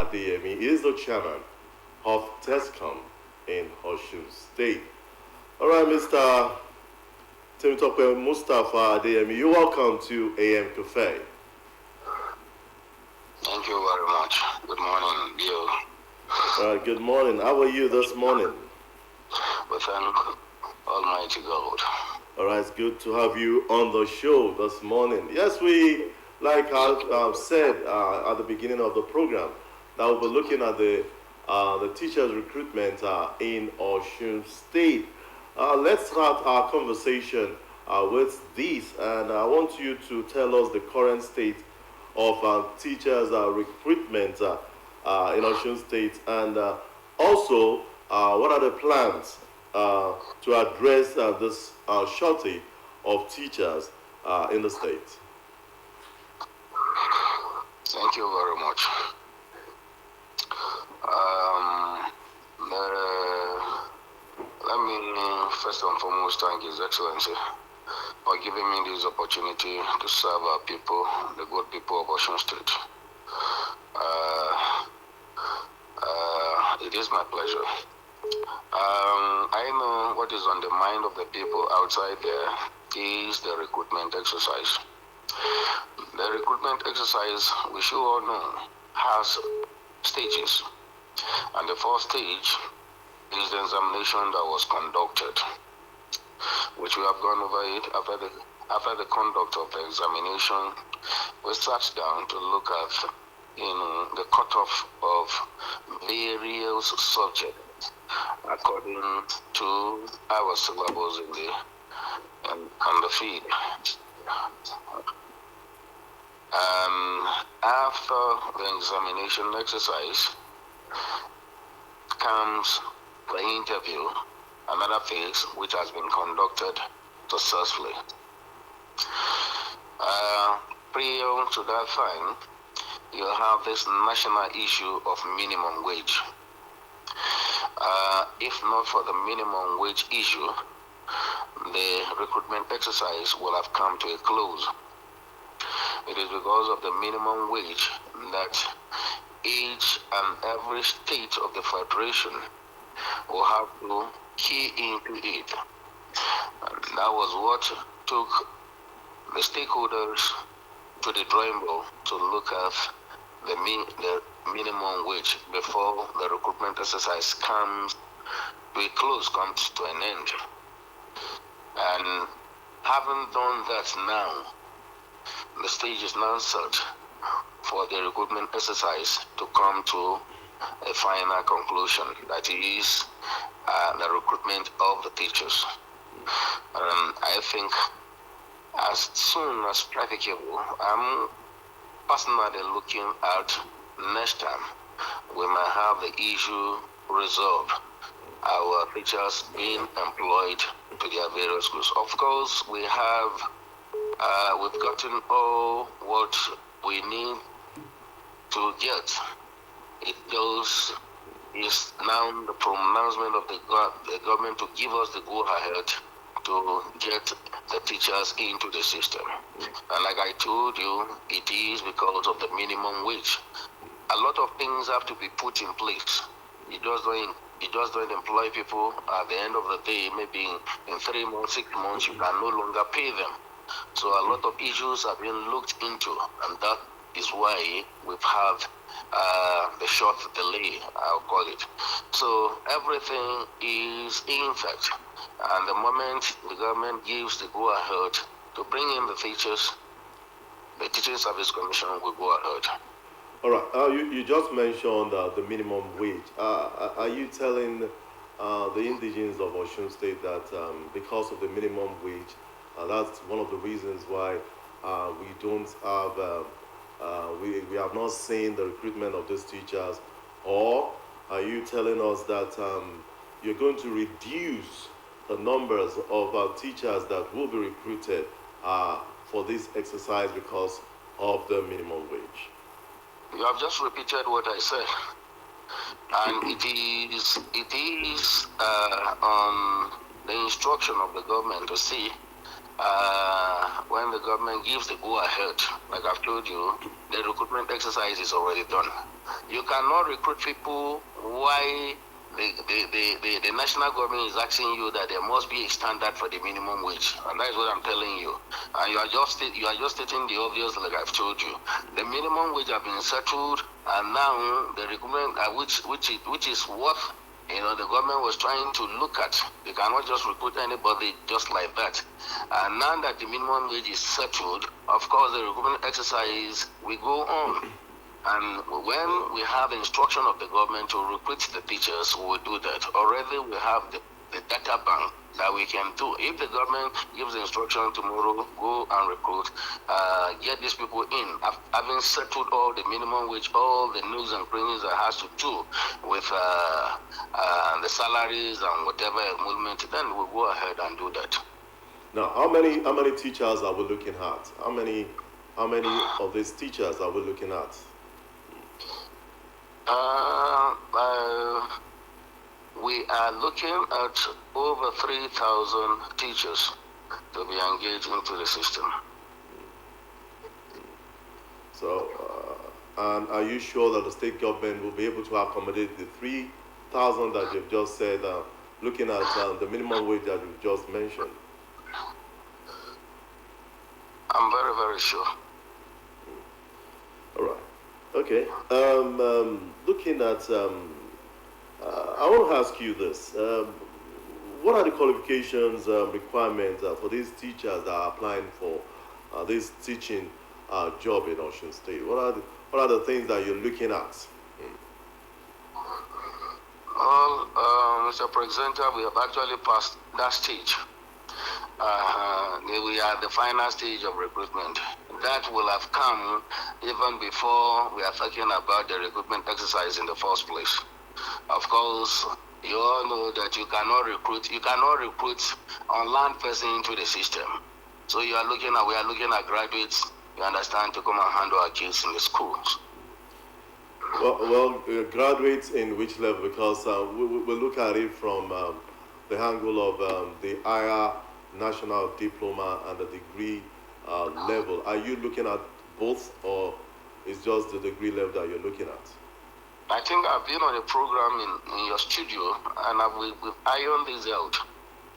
Adeyemi. He is the chairman of TESCOM in Osun State. All right, Mr. Temitope Mustafa Adeyemi, you're welcome to AM Cafe. Thank you very much. Good morning, Bill. All right, good morning. How are you this morning? We thank Almighty God. All right, it's good to have you on the show this morning. Yes, like I said at the beginning of the program, that we'll be looking at the teachers' recruitment in Osun State. Let's start our conversation with this, and I want you to tell us the current state of teachers' recruitment in Osun State, and also what are the plans to address this shortage of teachers in the state. Thank you very much. Let me first and foremost thank His Excellency for giving me this opportunity to serve our people, the good people of Osun State. It is my pleasure. I know what is on the mind of the people outside there is the recruitment exercise. The recruitment exercise, we should all know, has stages. And the first stage is the examination that was conducted, which we have gone over it. After the conduct of the examination, we sat down to look at the cutoff of various subjects according to our syllabus on the field. After the examination exercise comes the interview, another phase which has been conducted successfully. Prior to that time, you have this national issue of minimum wage. If not for the minimum wage issue, the recruitment exercise will have come to a close. It is because of the minimum wage that each and every state of the federation will have to key into it. And that was what took the stakeholders to the drawing board to look at the minimum wage before the recruitment exercise comes to a close, comes to an end. And having done that now, the stage is now set for the recruitment exercise to come to a final conclusion, that is the recruitment of the teachers. I think as soon as practicable, I'm personally looking at next time we might have the issue resolved, our teachers being employed to their various schools. Of course, we've gotten all what we need to get. It goes is now the pronouncement of the government to give us the go-ahead to get the teachers into the system. And like I told you, it is because of the minimum wage. A lot of things have to be put in place. You just don't employ people. At the end of the day, maybe in 3 months, 6 months, you can no longer pay them. So a lot of issues have been looked into, and that is why we've had the short delay, I'll call it. So everything is in fact, and the moment the government gives the go-ahead to bring in the teachers, the Teaching Service Commission will go ahead. All right. You just mentioned the minimum wage. Are you telling the indigenes of Osun State that because of the minimum wage, that's one of the reasons why we don't have, we have not seen the recruitment of these teachers? Or are you telling us that you're going to reduce the numbers of teachers that will be recruited for this exercise because of the minimum wage? You have just repeated what I said, and it is on the instruction of the government to see when the government gives the go-ahead, like I've told you, the recruitment exercise is already done. You cannot recruit people while the national government is asking you that there must be a standard for the minimum wage, and that is what I'm telling you. And you are just stating the obvious, like I've told you. The minimum wage have been settled, and now the recruitment, which is what the government was trying to look at. You cannot just recruit anybody just like that. And now that the minimum wage is settled, of course, the recruitment exercise will go on. And when we have instruction of the government to recruit the teachers, we will do that. Already we have the data bank that we can do. If the government gives the instruction tomorrow, go and recruit, get these people in, having settled all the minimum wage, all the nooks and crannies that has to do with the salaries and whatever movement, then we'll go ahead and do that. Now, how many teachers are we looking at? How many of these teachers are we looking at? We are looking at over 3,000 teachers to be engaged into the system. So, and are you sure that the state government will be able to accommodate the 3,000 that you've just said, looking at the minimum wage that you've just mentioned? I'm very, very sure. All right. Okay. Looking at, I want to ask you this. What are the qualifications, requirements for these teachers that are applying for this teaching job in Osun State? What are the things that you're looking at? Well, Mr. Presenter, we have actually passed that stage. We are at the final stage of recruitment. That will have come even before we are talking about the recruitment exercise in the first place. Of course, you all know that you cannot recruit unlearned person into the system. So we are looking at graduates, you understand, to come and handle our kids in the schools. Well, graduates in which level? Because we look at it from the angle of the higher national diploma and the degree level. Are you looking at both, or is just the degree level that you're looking at? I think I've been on a program in your studio, and we've ironed this out.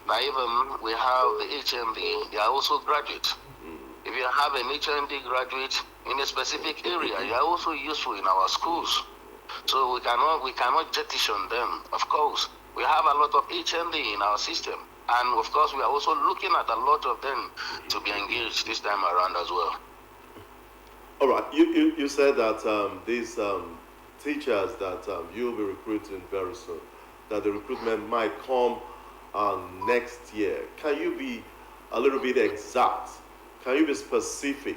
Now even we have the HMD, they are also graduates. If you have an HMD graduate in a specific area, they are also useful in our schools. So we cannot jettison them. Of course, we have a lot of HMD in our system. And of course, we are also looking at a lot of them to be engaged this time around as well. All right. You said that these teachers that you'll be recruiting very soon, that the recruitment might come next year. Can you be a little bit exact? Can you be specific?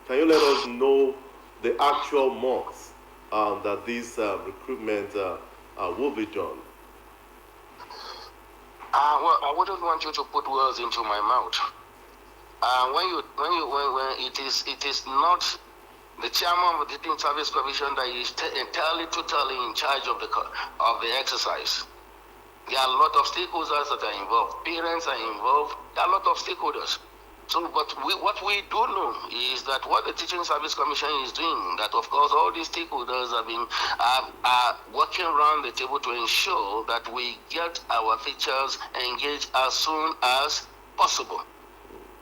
Can you let us know the actual month that this recruitment will be done? Well, I wouldn't want you to put words into my mouth. When it is not the chairman of the Teaching Service Commission that is entirely, totally in charge of the exercise. There are a lot of stakeholders that are involved. Parents are involved. There are a lot of stakeholders. So, but what we do know is that what the Teaching Service Commission is doing, that of course all these stakeholders are working around the table to ensure that we get our teachers engaged as soon as possible.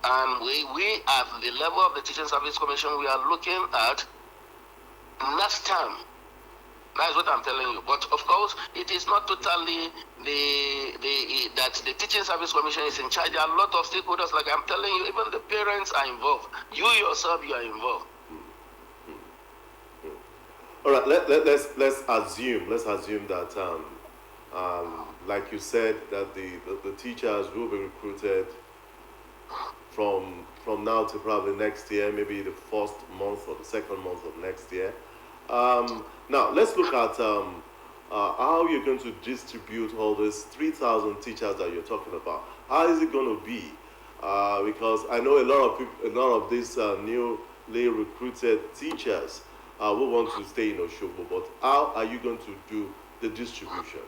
And we at the level of the Teaching Service Commission, we are looking at next time. That's what I'm telling you. But of course, it is not totally that the Teaching Service Commission is in charge. There are a lot of stakeholders, like I'm telling you, even the parents are involved. You yourself, you are involved. All right, let's assume that, like you said, that the teachers will be recruited from now to probably next year, maybe the first month or the second month of next year. Now, let's look at how you're going to distribute all these 3,000 teachers that you're talking about. How is it going to be? Because I know a lot of these newly recruited teachers will want to stay in Osogbo, but how are you going to do the distribution?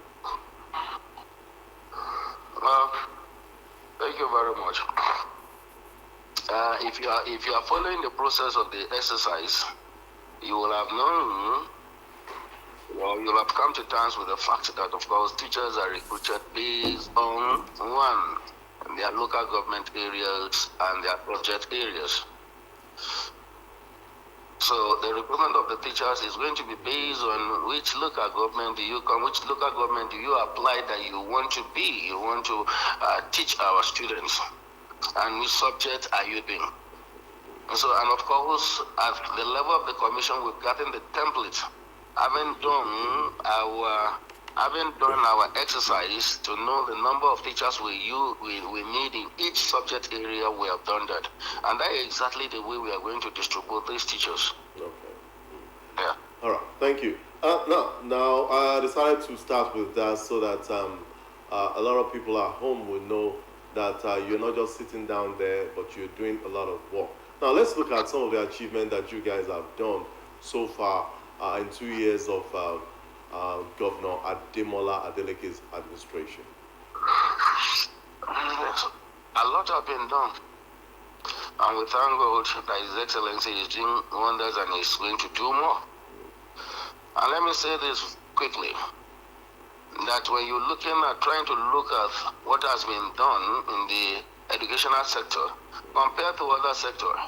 Thank you very much. If you are following the process of the exercise, you will have known, or you'll have come to terms with the fact that, of course, teachers are recruited based on one, their local government areas and their project areas. So the recruitment of the teachers is going to be based on which local government do you come, which local government do you apply that you want to be, you want to teach our students, and which subject are you doing. So, and of course, at the level of the commission, we've gotten the template. Having done our exercise to know the number of teachers we need in each subject area, we have done that. And that is exactly the way we are going to distribute these teachers. Okay. Yeah. All right. Thank you. Now, I decided to start with that so that a lot of people at home will know that you're not just sitting down there, but you're doing a lot of work. Now, let's look at some of the achievements that you guys have done so far in 2 years of Governor Adeleke's administration. A lot have been done, and we thank God that His Excellency is doing wonders and is going to do more. And let me say this quickly, that when you're looking at trying to look at what has been done in the educational sector compared to other sectors,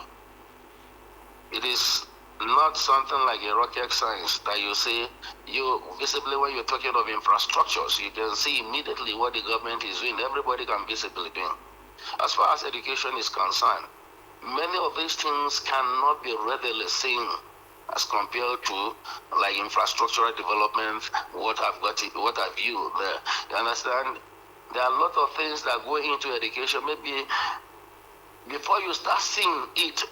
it is not something like a rocket science that you see. You visibly, when you're talking of infrastructures, you can see immediately what the government is doing. Everybody can visibly do. As far as education is concerned, many of these things cannot be readily seen as compared to like infrastructural development. What have you there? You understand? There are a lot of things that go into education. Maybe before you start seeing it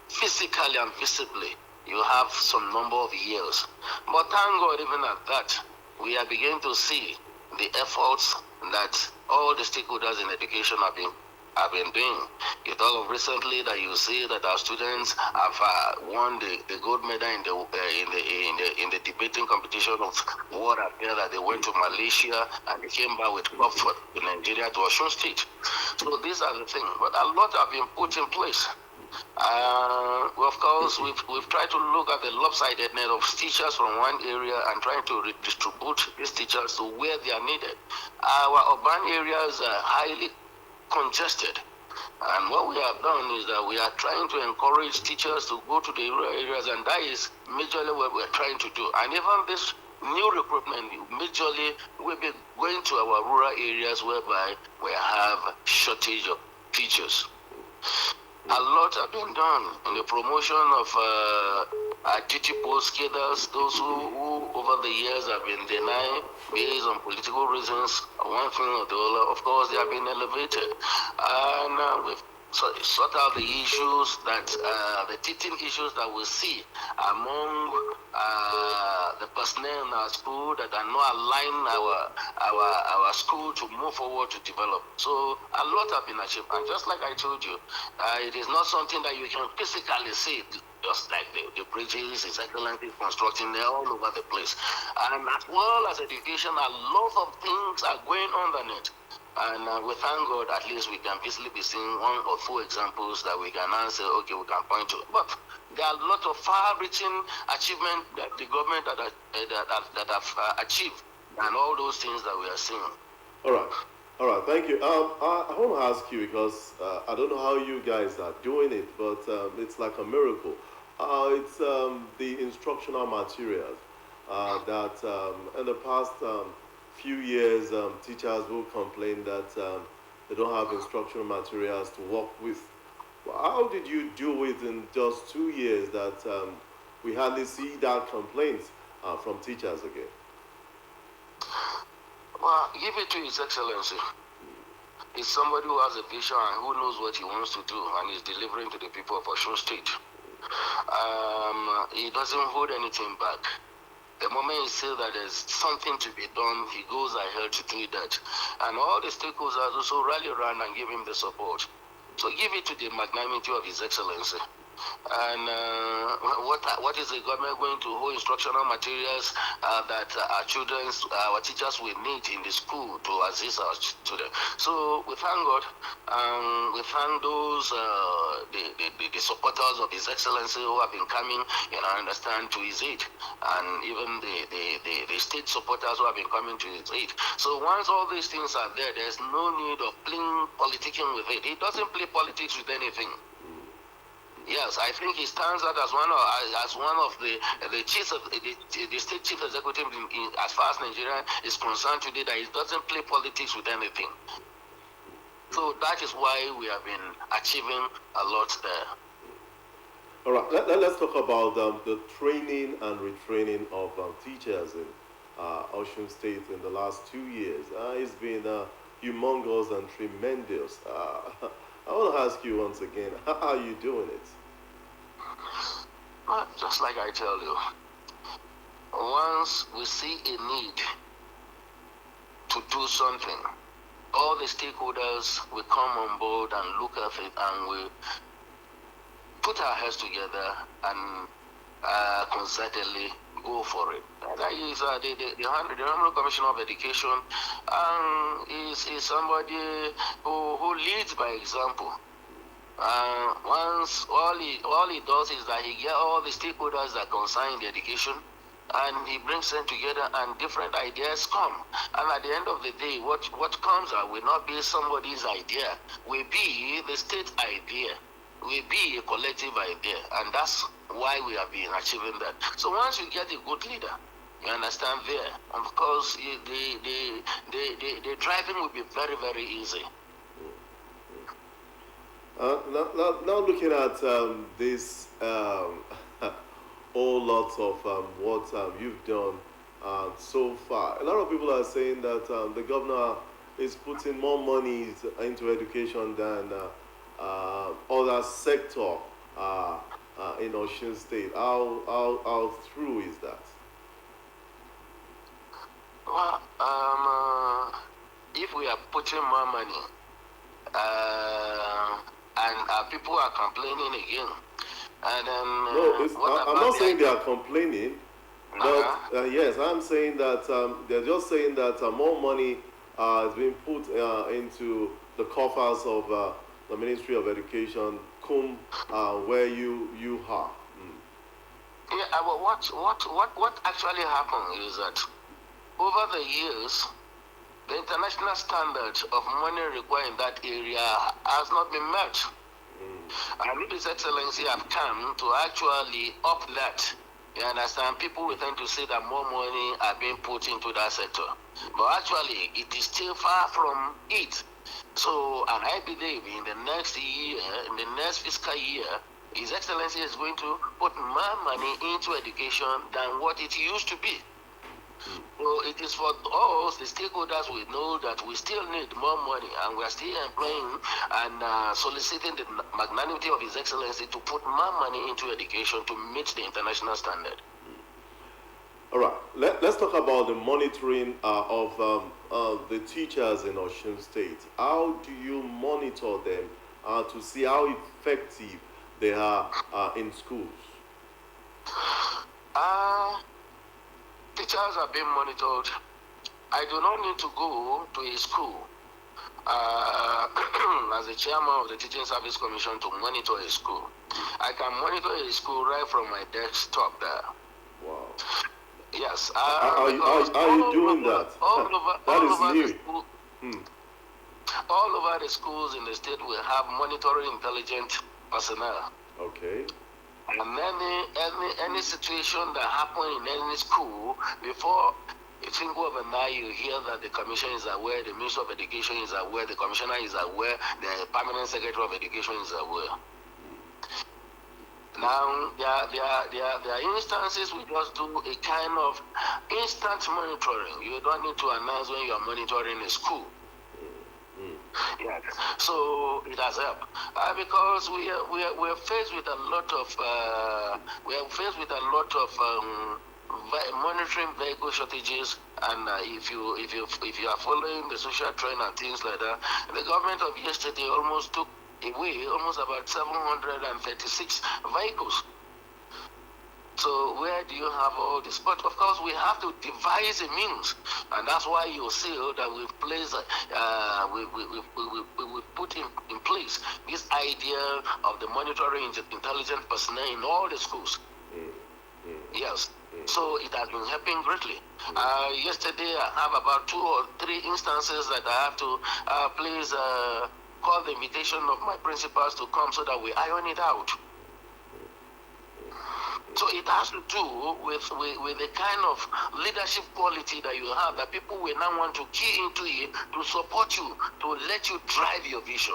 physically and visibly, you have some number of years. But thank God, even at that, we are beginning to see the efforts that all the stakeholders in education have been doing. You talk of recently that you see that our students have won the gold medal in the debating competition of World Affairs, that they went to Malaysia and they came back with comfort in Nigeria to Osun State. So these are the things, but a lot have been put in place. Of course, we've tried to look at the lopsidedness of teachers from one area and trying to redistribute these teachers to where they are needed. Our urban areas are highly congested, and what we have done is that we are trying to encourage teachers to go to the rural areas, and that is majorly what we're trying to do. And even this new recruitment, majorly will be going to our rural areas whereby we have shortage of teachers. A lot have been done in the promotion of duty post cadres, those who over the years have been denied based on political reasons, one thing or the other. Of course, they have been elevated. And we've sort out the issues that, the teething issues that we see among the personnel in our school that are not allowing our school to move forward to develop. So a lot have been achieved, and just like I told you, it is not something that you can physically see. Just like the bridges, His Excellency constructing, they're all over the place. And as well as education, a lot of things are going on underneath. And we thank God, at least we can visibly be seeing one or two examples that we can answer, okay, we can point to. But there are a lot of far-reaching achievements that the government that have achieved, and all those things that we are seeing. All right, thank you. I want to ask you, because I don't know how you guys are doing it, but it's like a miracle. It's the instructional materials that in the past few years, teachers will complain that they don't have instructional materials to work with. How did you do it in just 2 years that we hardly see that complaint from teachers again? Well, give it to His Excellency. He's somebody who has a vision and who knows what he wants to do, and is delivering to the people of Osun State. He doesn't hold anything back. The moment he says that there's something to be done, he goes ahead to do that. And all the stakeholders also rally around and give him the support. So give it to the magnanimity of His Excellency. And what is the government going to hold instructional materials that our teachers will need in the school to assist our children? So we thank God. We thank those the supporters of His Excellency who have been coming, I understand, to his aid, and even the state supporters who have been coming to his aid. So once all these things are there, there's no need of playing politicking with it. He doesn't play politics with anything. Yes, I think he stands out as one of the chiefs of the state chief executive as far as Nigeria is concerned today, that he doesn't play politics with anything. So that is why we have been achieving a lot there. All right, let's talk about the training and retraining of teachers in Osun State in the last 2 years. It's been humongous and tremendous. I want to ask you once again, how are you doing it? Just like I tell you, once we see a need to do something, all the stakeholders will come on board and look at it, and we put our heads together and concertedly go for it. That is the Honorable Commissioner of Education, is somebody who leads by example. Once all he does is that he gets all the stakeholders that concern the education, and he brings them together, and different ideas come. And at the end of the day, what comes out will not be somebody's idea, will be the state idea, will be a collective idea, and that's why we have been achieving that. So once you get a good leader, you understand there, and because the driving will be very, very easy. Now looking at this whole lot of what you've done so far, a lot of people are saying that the governor is putting more money into education than other sector in Osun State. How true is that? Well, if we are putting more money, and people are complaining again, and then no, I'm not saying they are complaining, but yes, I'm saying that they're just saying that more money is being put into the coffers of the Ministry of Education, where you are. Yeah, well, what actually happened is that over the years, the international standard of money required in that area has not been met. And His Excellency have come to actually up that. You understand? People will tend to say that more money are being put into that sector. But actually, it is still far from it. So, and I believe in the next year, in the next fiscal year, His Excellency is going to put more money into education than what it used to be. So it is for us, the stakeholders, we know that we still need more money, and we are still employing and soliciting the magnanimity of His Excellency to put more money into education to meet the international standard. All right, let's talk about the monitoring of the teachers in Osun State. How do you monitor them to see how effective they are in schools? Teachers are being monitored. I do not need to go to a school as the chairman of the Teaching Service Commission to monitor a school. I can monitor a school right from my desktop there. Wow. Yes. Are you doing that? That is new. All over the schools in the state will have monitoring intelligent personnel. Okay. And any situation that happens in any school, before you think overnight, you hear that the commission is aware, the Minister of Education is aware, the commissioner is aware, the permanent secretary of education is aware. Now, there are instances we just do a kind of instant monitoring. You don't need to announce when you are monitoring a school. Yeah. So it has helped because we are faced with a lot of monitoring vehicle shortages, and if you are following the social trend and things like that, the government of yesterday almost took away almost about 736 vehicles. So where do you have all this? But of course, we have to devise a means, and that's why you see that we've placed, we put in place this idea of the monitoring intelligent personnel in all the schools. Yes. So it has been helping greatly. Yesterday, I have about 2 or 3 instances that I have to please call the invitation of my principals to come so that we iron it out. So it has to do with the kind of leadership quality that you have, that people will now want to key into it to support you, to let you drive your vision.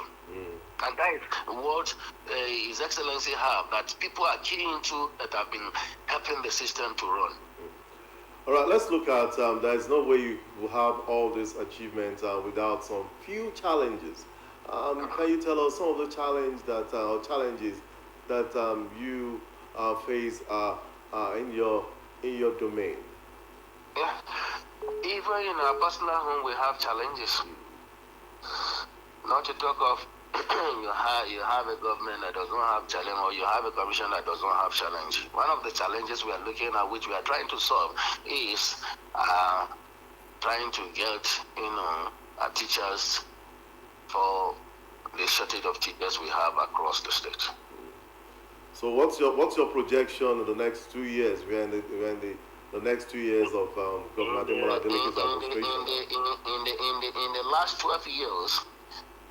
And that is what His Excellency have, that people are keying into, that have been helping the system to run. All right, let's look at, there is no way you will have all these achievements without some few challenges. Can you tell us some of the challenges that you face in your domain? Yeah. Even in our personal home, we have challenges. Not to talk of you have a government that does not have challenge, or you have a commission that does not have challenge. One of the challenges we are looking at, which we are trying to solve, is trying to get teachers for the shortage of teachers we have across the state. So what's your projection in the next 2 years? We're in the next 2 years of Governor Adeleke's administration. In the last 12 years,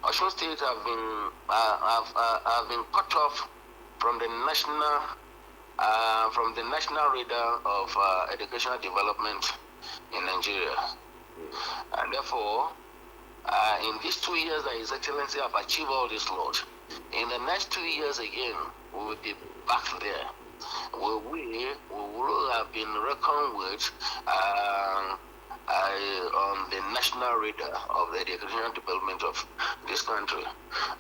Osun State have been cut off from the national radar of educational development in Nigeria, and therefore, in these 2 years that His Excellency have achieved all this lot, in the next 2 years again, we will be back there. We will have been reckoned with on the national radar of the educational development of this country,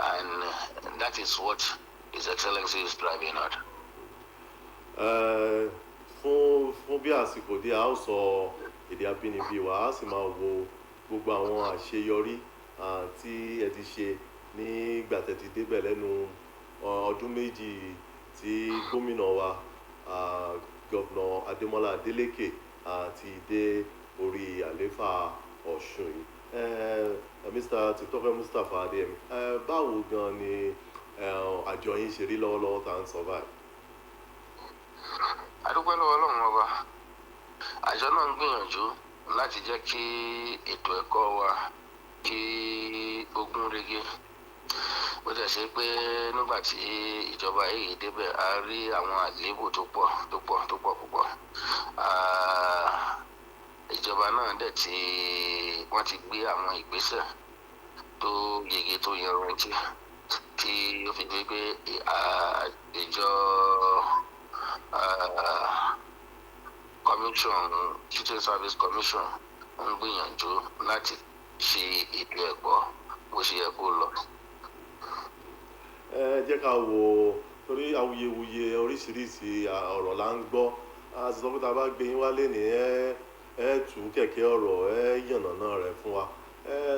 and that is what His Excellency is driving at. Fún bí àsìkò díẹ̀ a ó sọ èdè abínibí wa, a sì máa wo gbogbo àwọn àṣeyọrí tí ẹ ti ṣe nígbà tẹ́ ti débẹ̀ lẹ́nu ọdún méjì tí gómìnà wa Gọ́vnà Adémọ́lá Adeleke ti dé orí àlééfà Ọ̀ṣun yìí. Mr. Titofe Mustapha Adéyẹmí, báwo gan ni àjọ yín ṣe rí lọ́wọ́lọ́wọ́ tá à ń sọ báyìí? A dúpẹ́ lọ́wọ́ Ọlọ́run Ọba. Àjọ náà ń gbìyànjú láti jẹ́ kí ètò ẹ̀kọ́ wa kí ó gún régé. Bó tẹ̀ ṣe pé nígbà tí ìjọba yìí débẹ̀, a rí àwọn àléébù tó pọ̀ púpọ̀. Ìjọba náà dẹ̀ wọ́n ti gbé àwọn ìgbésẹ̀ tó yege tó yanrantí, tí ó fi dé pé ìjọ commission, Teaching Service Commission, ń gbìyànjú láti ṣe ètò ẹ̀kọ́ bó ṣe yẹ kó lọ. Jẹ́ ká wo, torí awuyewuye oríṣiríṣi ọ̀rọ̀ là ń gbọ́. A sì sọ pé tá a bá gbé yín wálé ní ẹ tú kẹ̀kẹ́ ọ̀rọ̀, ẹ yànnàná rẹ̀ fún wa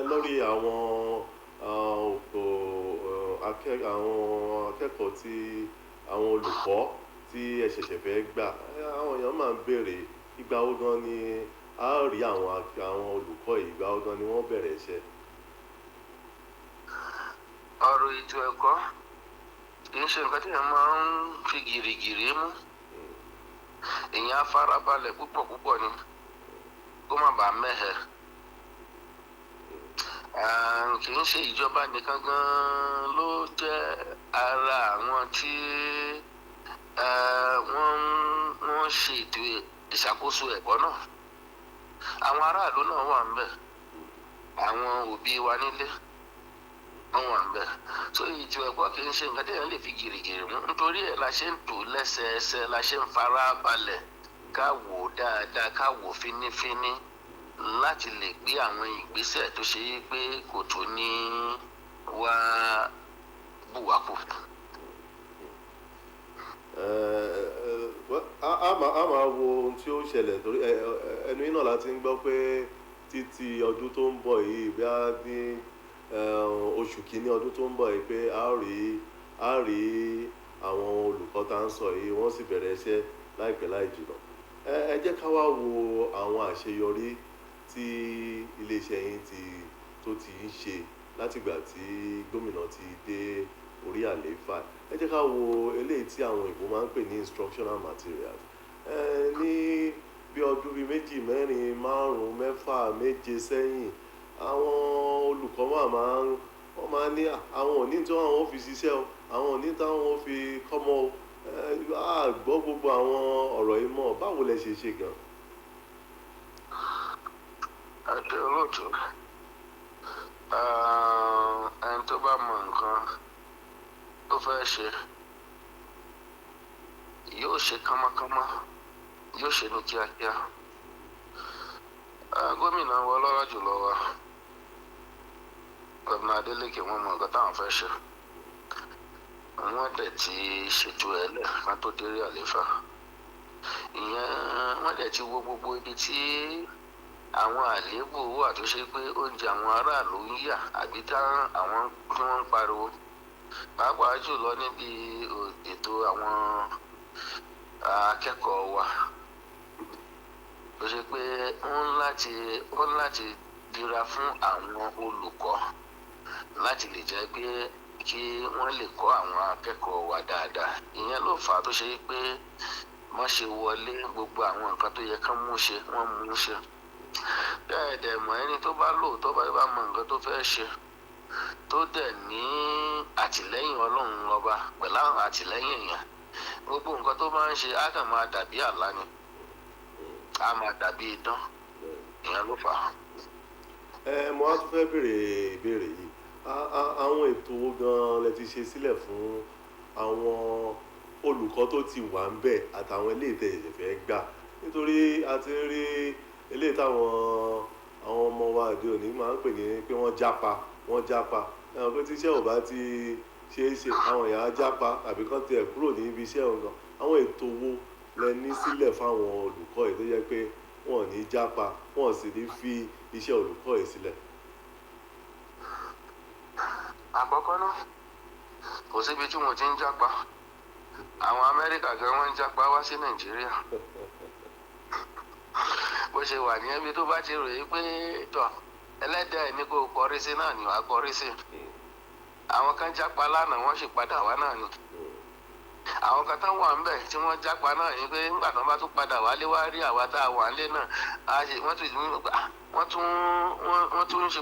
lórí àwọn akẹ́kọ̀ọ́ tí àwọn olùkọ́ tí ẹ ṣẹ̀ṣẹ̀ fẹ́ gbà. Àwọn èèyàn máa ń béèrè ìgbà wo gan ni a rí àwọn olùkọ́ yìí, ìgbà wo gan ni wọ́n bẹ̀rẹ̀ iṣẹ́. Ọ̀rọ̀ ètò ẹ̀kọ́ kì í ṣe nǹkan tí èèyàn máa ń fi gìrìgìrì mú. Èèyàn á farabalẹ̀ púpọ̀ ni kó má bàa mẹ́hẹ. Kì í ṣe ìjọba nìkan gan ló jẹ́ ara àwọn tí wọ́n ṣe ètò ìṣàkóso ẹ̀kọ́ náà. Àwọn aráàlú náà wà ńbẹ̀, àwọn òbí wa nílé wọ́n wà ńbẹ̀. So ètò ẹ̀kọ́ kì í ṣe nǹkan tí èèyàn lè fi gìrìgìrì mú. Nítorí ẹ̀ la ṣe ń tò lẹ́sẹẹsẹ, la ṣe ń fara balẹ̀, ká wò dáadáa, ká wò fínífíní, láti lè gbé àwọn ìgbésẹ̀ tó ṣe é pé kò tó ní wá bùwákù. A máa wo ohun tí ó ṣẹlẹ̀, torí ẹnu iná láti ń gbọ́ pé títí ọdún tó ń bọ̀ yìí bí a ní oṣù kìíní ọdún tó ń bọ̀ yìí pé a rí àwọn olùkọ́ tá ń sọ yìí wọ́n sì bẹ̀rẹ̀ iṣẹ́ láìpẹ́ láì jìnnà. Ẹ jẹ́ ká wá wo àwọn àṣeyọrí tí iléeṣẹ́ yín tó ti ń ṣe látìgbà tí gómìnà ti dé orí àlééfà. Ẹ jẹ́ ká wo eléyìí tí àwọn òyìnbó máa ń pè ní instructional materials. Ní bí ọdún bíi méjì mẹ́rin márùn-ún mẹ́fà méje sẹ́yìn, àwọn olùkọ́ wọ́n máa ní àwọn òní tí àwọn ò fi ṣiṣẹ́ o, àwọn òní tí àwọn ò fi kọ́mọ o. A gbọ́ gbogbo àwọn ọ̀rọ̀ yìí mọ́. Báwo lẹ ṣe ṣe gan? Àjọ olóòtú, ẹni tó bá mọ nǹkan tó fẹ́ ṣe yóò ṣe kánmọ́kánmọ́, yóò ṣe ní kíákíá. Gómìnà wa ọlọ́lá jùlọ wa, Gómìnà Adeleke, wọ́n mọ nǹkan táwọn fẹ́ ṣe. Wọ́n dẹ̀ ti ṣètò ẹ̀ lẹ̀ kán tó dé orí àlééfà. Wọ́n dẹ̀ ti wo gbogbo ibi tí àwọn àléébù wà tó ṣe pé oúnjẹ àwọn aráàlú ń yà àbí àwọn tí wọ́n ń pariwo. Pàápàá jùlọ níbi ètò àwọn akẹ́kọ̀ọ́ wa tó ṣe pé ó ń láti dira fún àwọn olùkọ́ láti lè jẹ́ pé kí wọ́n lè kọ́ àwọn akẹ́kọ̀ọ́ wa dáadáa. Ìyẹn ló fà á tó ṣe pé wọ́n ṣe wọlé gbogbo àwọn nǹkan tó yẹ kán mú ṣe, wọ́n mú ṣe. Bẹ́ẹ̀ dẹ̀ mọ̀, ẹni tó bá lóòótọ́ bá mọ nǹkan tó fẹ́ ṣe tó dẹ̀ ní àtìlẹ́yìn Ọlọ́run ọba pẹ̀lú àwọn àtìlẹ́yìn èèyàn, gbogbo nǹkan tó máa ń ṣe á kàn máa dàbí àlá ni, á máa dàbí idán. Ìyẹn ló fà á. Mo á tún fẹ́ béèrè ìbéèrè yìí. Àwọn ètò wo gan-an lẹ ti ṣe sílẹ̀ fún àwọn olùkọ́ tó ti wà ń bẹ̀ àtàwọn eléyìí tẹ́ ṣẹ̀ṣẹ̀ fẹ́ gbà? Nítorí a ti ń rí eléyìí táwọn ọmọ wa òde òní máa ń pè ní pé wọ́n jápa. Pé tí iṣẹ́ ò bá ti ṣe é ṣe, àwọn èèyàn á jápa tàbí kán tiẹ̀ kúrò ní ibi iṣẹ́ òun gan. Àwọn ètò wo lẹ ní sílẹ̀ fáwọn olùkọ́ yìí tó jẹ́ pé wọn ò ní jápa, wọn ò sì ní fi iṣẹ́ olùkọ́ yìí sílẹ̀? Àkọ́kọ́ náà, kò síbi tí wọ́n ti ń jápa. Àwọn Amẹ́ríkà gan wọ́n ń jápa wá sí Nàìjíríà. Bó ṣe wà ní ẹbí tó bá ti ròyìn pé tọ̀ ẹlẹ́dẹ̀ ní kò kọrí sí náà ni wàá kọrí sí. Àwọn kan jápa lánàá wọ́n sì padà wá náà ni. Àwọn kan tán wà ń bẹ̀ tí wọ́n jápa náà ni pé nígbà tán bá tún padà wálé wá rí àwa tá a wà nílé náà, wọ́n tún ń ṣe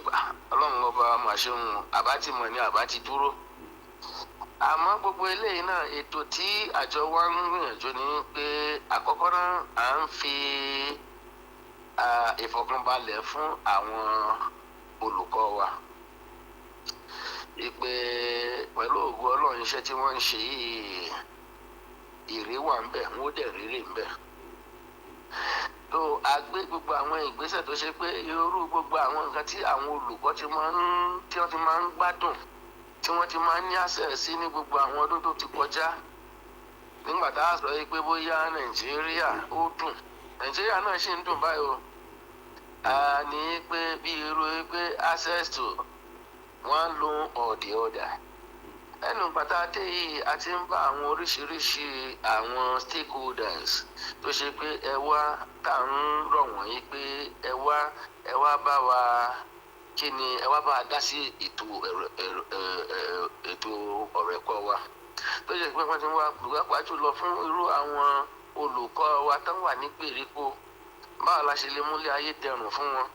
Ọlọ́run ọba mà ṣe ń àbá ti mọ̀ ní àbá ti dúró. Àmọ́ gbogbo eléyìí náà, ètò tí àjọ wa ń gbìyànjú ni pé àkọ́kọ́ náà à ń fi ìfọ̀kànbalẹ̀ fún àwọn olùkọ́ wa. Ìpè pẹ̀lú ògo Ọlọ́run, iṣẹ́ tí wọ́n ń ṣe yìí, èrè wà ń bẹ̀, wọ́n dẹ̀ rírè ń bẹ̀. tó a gbé gbogbo àwọn ìgbésẹ̀ tó ṣe pé irú gbogbo àwọn nǹkan tí àwọn olùkọ́ tí wọ́n ti máa ń gbádùn, tí wọ́n ti máa ń ní àṣẹ sí ní gbogbo àwọn ọdún tó ti kọjá. Nígbà tá a sọ yìí pé bóyá Nàìjíríà ó dùn, Nàìjíríà náà ṣì ń dùn báyìí o. A ní pé bí irú pé access to one loan or the other. Ẹnu pàtàkì yìí a ti ń bá àwọn oríṣiríṣi àwọn stakeholders tó ṣe pé ẹ wá tá ń rọ̀ wọ́n yìí pé ẹ wá bá wa kí ni ẹ wá bá a dá sí ètò ọ̀rọ̀ ẹ̀kọ́ wa. Tó ṣe pé wọ́n ti wá pàápàá jùlọ fún irú àwọn olùkọ́ wa tó wà ní gbèríko, báwo la ṣe lè múlẹ̀ ayé dẹrùn fún wọn.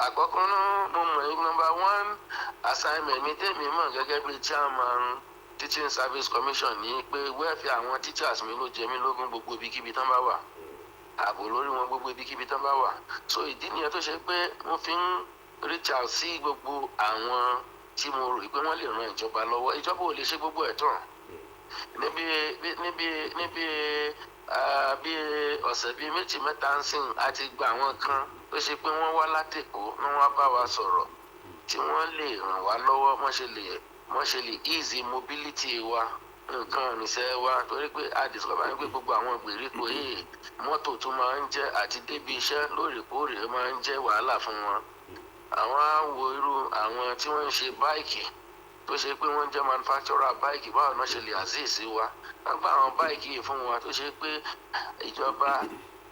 Àkọ́kọ́ náà mo mọ̀ ní number one assignment mi tèmi mọ̀ gẹ́gẹ́ bí chairman teaching service commission ní pé welfare àwọn teachers mi ló jẹ mí lógún gbogbo ibikíbi tán bá wà, ààbò lórí wọn gbogbo ibikíbi tán bá wà. So ìdí nìyẹn tó ṣe pé mo fi ń reach out sí gbogbo àwọn tí mo rò pé wọ́n lè ran ìjọba lọ́wọ́. Ìjọba ò lè ṣe gbogbo ẹ̀ tán. Bí ọ̀sẹ̀ bíi méjì mẹ́ta ń sìn àti gba àwọn kan tó ṣe pé wọ́n wá látèkó ní wọ́n bá wa sọ̀rọ̀ tí wọ́n lè ràn wá lọ́wọ́ wọ́n ṣe lè easy mobility wa, nǹkan ìrìnsẹ̀ wa, torí pé a discover pé gbogbo àwọn ìgbèríko yìí mọ́tò tún máa ń jẹ́ àti débi iṣẹ́ lóòrèkóòrè máa ń jẹ́ wàhálà fún wọn. àwọn á wo irú àwọn tí wọ́n ń ṣe báìkì tó ṣe pé wọ́n jẹ́ manufacturer báìkì, báwo náà ṣe lè àzíìsí wa. wọ́n gba àwọn báìkì yìí fún wa tó ṣe pé ìjọba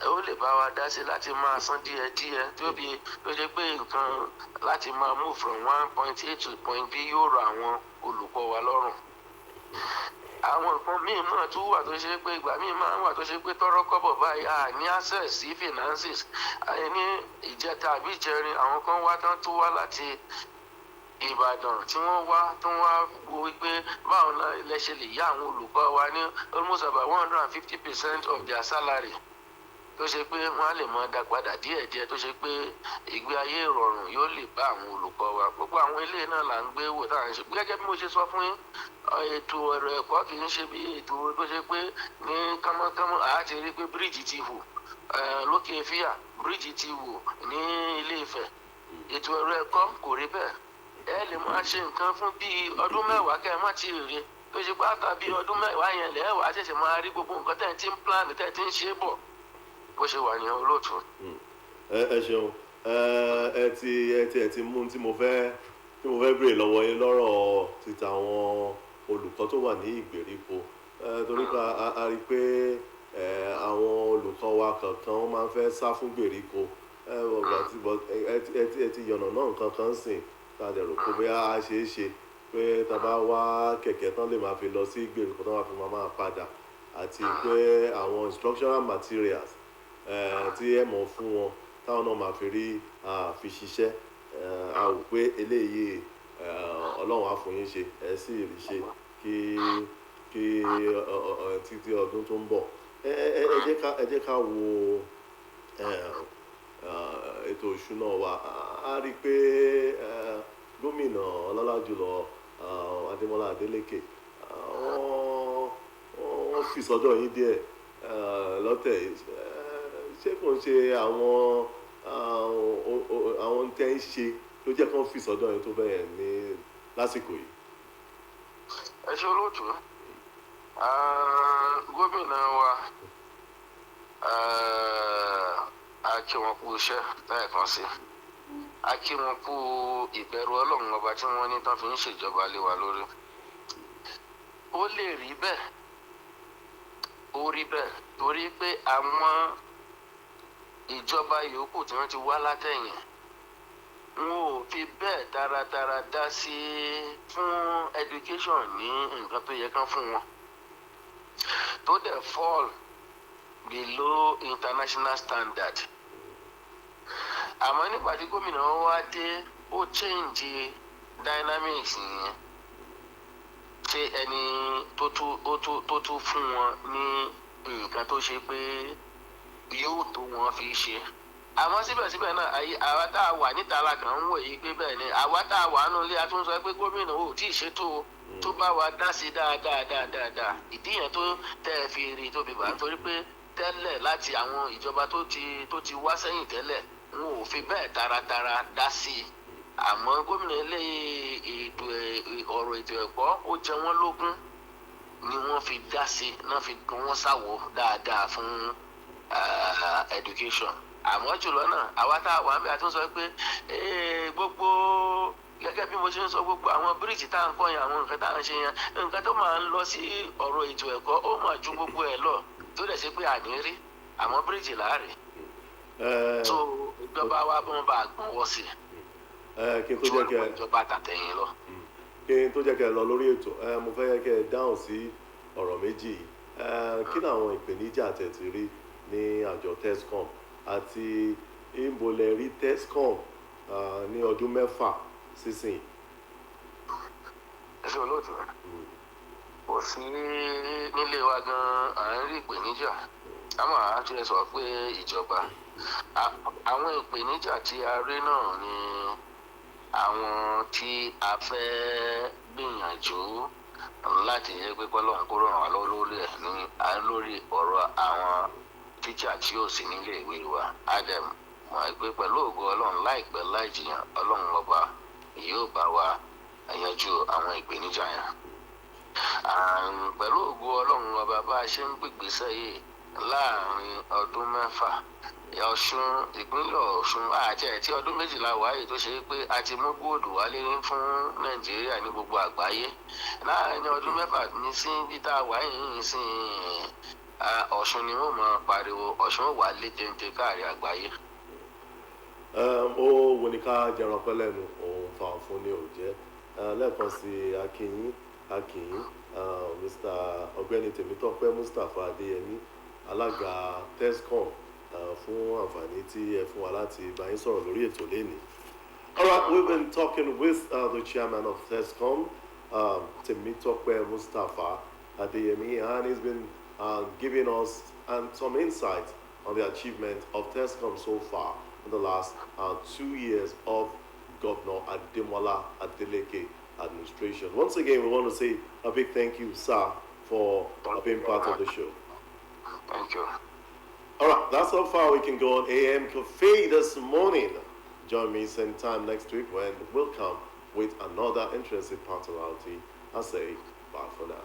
ó lè bá wa dá sí láti máa san díẹ̀díẹ̀ tó ṣe pé nǹkan láti máa move from 1.A to point B yóò rọ àwọn olùkọ́ wa lọ́rùn. àwọn nǹkan míì náà tún wà tó ṣe pé ìgbà míì máa ń wà tó ṣe pé tọ́rọ́ kọ́bọ̀ báyìí a ní access sí finances. ní ìjẹta àbí ìjẹrin àwọn kan wá tán tó wá láti Ìbàdàn tí wọ́n wá wo wípé báwo náà ilẹ̀ ṣe lè yá àwọn olùkọ́ wa ní almost about 150% of their salary tó ṣe pé wọ́n á lè mọ dá padà díẹ̀díẹ̀ tó ṣe pé ìgbé ayé ìrọ̀rùn yóò lè bá àwọn olùkọ́ wa. gbogbo àwọn ilé náà là ń gbé wò tá à ń ṣe gẹ́gẹ́ bí mo ṣe sọ fún yín. ètò ọ̀rọ̀ ẹ̀kọ́ kì í ṣe bí ètò tó ṣe pé ní kánmọ́kánmọ́ àá ti rí pé bíríìjì ti wò lókè fíà, bíríìjì ti wò ní Ilé Ifẹ̀. ètò ọ̀rọ̀ ẹ̀kọ́ kò rí bẹ́ẹ̀. ẹ lè máa ṣe nǹkan fún bíi ọdún mẹ́wàá kẹ́ ẹ má ti rí tó ṣe pé àtàbí ọdún mẹ́wàá yẹn lẹ́wàá ṣẹ̀ṣẹ̀ máa rí gbogbo nǹkan tẹ̀ ti ń plan tẹ̀ ti ń ṣe bọ̀ bó ṣe wà ní olóòtú. ẹ ṣeun ẹ ti mú tí mo fẹ́ béèrè lọ́wọ́ yín lọ́rọ̀ títa àwọn olùkọ́ tó wà ní ìgbèríko torí pé a rí i pé àwọn olùkọ́ wa kankan wọ́n máa ń fẹ́ sá fún gbèríko ẹ ti yànnà náà nǹkan kan sìn tá a dẹ̀ rò pé bóyá a ṣe é ṣe pé tá a bá wá kẹ̀kẹ́ tán lè máa fi lọ sí gbèríko tán máa fi máa padà àti pé àwọn instructional materials tí ẹ mọ̀ fún wọn táwọn náà máa fi rí fi ṣiṣẹ́ a rò pé eléyìí Ọlọ́run á fún yín ṣe ẹ sì rí ṣe kí títí ọdún tó ń bọ̀ ẹ jẹ́ ká wo ètò ìṣúná wa a rí i pé gómìnà ọlọ́lá jùlọ Adémọ́lá Adeleke wọ́n fi sọ́dọ̀ yín díẹ̀ lọ́tẹ̀ ṣé kò ń ṣe àwọn tẹ́ ń ṣe ló jẹ́ kí wọ́n fi sọ́dọ̀ yín tó bẹ́ẹ̀ ní lásìkò yìí. ẹ ṣe olóòtú gómìnà wa a kí wọn kú iṣẹ́ lẹ́ẹ̀kan sí a kí wọn kú ìbẹ̀rù Ọlọ́run ọba tí wọ́n ní tán fi ń ṣèjọba lé wa lórí. ó lè rí bẹ́ẹ̀ torí pé àwọn ìjọba yòókù tí wọ́n ti wá látẹ̀yìn wọn ò fi bẹ́ẹ̀ taratara dá sí fún education ní nǹkan tó yẹ kán fún wọn tó dẹ̀ fall below international standard. àmọ́ nígbà tí gómìnà wa dé ó change dynamics yẹn ṣe ẹni tó tún fún wọn ní nǹkan tó ṣe pé yóò tó wọn fi ṣe. àmọ́ síbẹ̀síbẹ̀ náà àwa tá a wà níta la kàn ń wò yí pé bẹ́ẹ̀ ni àwa tá a wà nù ilé a tún sọ pé gómìnà ò tí ì ṣètò tó bá wa dá sí dáadáa ìdí yẹn tó tẹ́ ẹ fi rí tóbi bá nítorí pé tẹ́lẹ̀ láti àwọn ìjọba tó ti wá sẹ́yìn tẹ́lẹ̀ wọn ò fi bẹ́ẹ̀ taratara dá sí i. àmọ́ gómìnà ilé ọ̀rọ̀ ètò ẹ̀kọ́ ó jẹ wọ́n lógún ni wọ́n fi dá sí i náà fi wọ́n sáwọ́ dáadáa fún education. àmọ́ jùlọ náà àwa tá a wà ń bẹ àti ń sọ pé gbogbo gẹ́gẹ́ bí mo ṣe ń sọ gbogbo àwọn bíríìjì tá à ń kọ́ yẹn àwọn nǹkan tá à ń ṣe yẹn nǹkan tó máa ń lọ sí ọ̀rọ̀ ètò ẹ̀kọ́ ó máa ju gbogbo ẹ̀ lọ tó dẹ̀ ṣe pé àní rí àmọ́ bíríìjì láàrin tó ìjọba wa bọ́n bá gbọ́n wọ́ sí kí n tó jẹ́ kẹ́ ìjọba tàtẹ̀yìn lọ. kí n tó jẹ́ kẹ́ lọ lórí ètò mo fẹ́ yẹ kẹ́ dáhùn sí ọ̀rọ̀ méjì yìí kí làwọn ìpèníjà tẹ̀ ti rí ní àjọ TESCOM àti ìbòlẹ̀ rí TESCOM ní ọdún 6 sísìn. ẹ ṣe olóòtú kò sí nílé wa gan à ń rí ìpèníjà àmọ́ àá ti sọ pé ìjọba àwọn ìpèníjà tí a rí náà ni àwọn tí a fẹ́ gbìyànjú láti yẹ pé kọ́lọ́run kó ràn wá lọ́wọ́ lórí ẹ̀ ní lórí ọ̀rọ̀ àwọn tíjà tí ó sì nílé ìwé wa adam mọ̀ pé pẹ̀lú ògo Ọlọ́run láìpẹ́ láì jìyàn Ọlọ́run ọba yóò bá wa yanjú àwọn ìpèníjà yẹn. pẹ̀lú ògo Ọlọ́run ọba bá a ṣe ń gbègbèsẹ̀ yìí láàrin ọdún 6 Ọ̀ṣun, ìpínlẹ̀ Ọ̀ṣun àti ẹ̀tí ọdún méjìlá wáyé tó ṣe pé a ti mú góòlù wálé fún Nàìjíríà ní gbogbo àgbáyé. Láàárín ọdún mẹ́fà ní sí bí tá a wáyé yìí sí Ọ̀ṣun ni wọ́n máa pariwo Ọ̀ṣun wà lé téńté káàrí àgbáyé. Ó wo ni ká jẹran pẹ́ lẹ́nu òun fa fún ní òjẹ́ lẹ́ẹ̀kan sí akínyín Mr. Ọ̀gbẹ́ni Tèmítọ́pẹ́ Mustapha Adéyẹmí alága TESCOM fún àǹfààní tí ẹ fún wa láti bá yín sọ̀rọ̀ lórí ètò lẹ́nìí. All right, we've been talking with the chairman of TESCOM, Tèmítọ́pẹ́ Mustapha Adéyẹmí, and he's been giving us some insight on the achievement of TESCOM so far in the last 2 years of Governor Ademola Adeleke administration. Once again, we want to say a big thank you, sir, for being part of the show. Thank you. All right, that's how far we can go on AM Cafe this morning. Join me same time next week when we'll come with another interesting personality. I say bye for now.